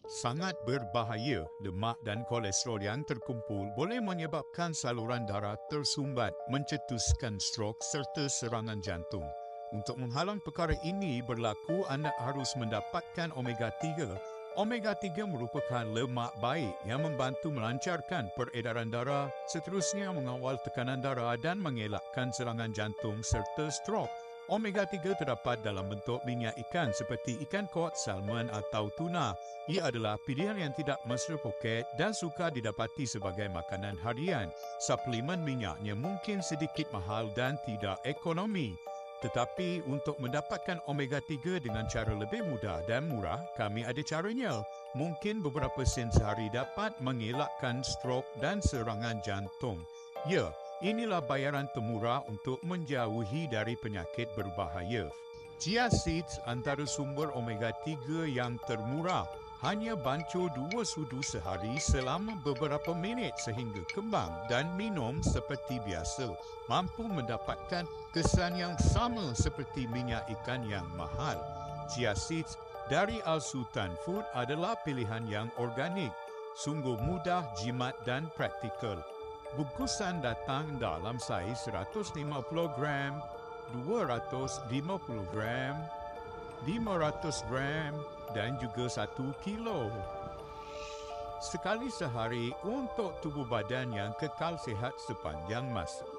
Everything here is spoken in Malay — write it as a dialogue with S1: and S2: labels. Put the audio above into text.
S1: Sangat berbahaya. Lemak dan kolesterol yang terkumpul boleh menyebabkan saluran darah tersumbat, mencetuskan strok serta serangan jantung. Untuk menghalang perkara ini berlaku, anda harus mendapatkan omega-3. Omega-3 merupakan lemak baik yang membantu melancarkan peredaran darah, seterusnya mengawal tekanan darah dan mengelakkan serangan jantung serta strok. Omega-3 terdapat dalam bentuk minyak ikan seperti ikan kod, salmon atau tuna. Ia adalah pilihan yang tidak mesra poket dan sukar didapati sebagai makanan harian. Suplemen minyaknya mungkin sedikit mahal dan tidak ekonomi. Tetapi untuk mendapatkan omega-3 dengan cara lebih mudah dan murah, kami ada caranya. Mungkin beberapa sen sehari dapat mengelakkan strok dan serangan jantung. Ya, inilah bayaran termurah untuk menjauhi dari penyakit berbahaya. Chia seeds antara sumber omega-3 yang termurah. Hanya bancuh 2 sudu sehari selama beberapa minit sehingga kembang dan minum seperti biasa. Mampu mendapatkan kesan yang sama seperti minyak ikan yang mahal. Chia seeds dari Al Sultan Food adalah pilihan yang organik. Sungguh mudah, jimat dan praktikal. Bungkusan datang dalam saiz 150 gram, 250 gram, 500 gram dan juga 1 kilo. Sekali sehari untuk tubuh badan yang kekal sihat sepanjang masa.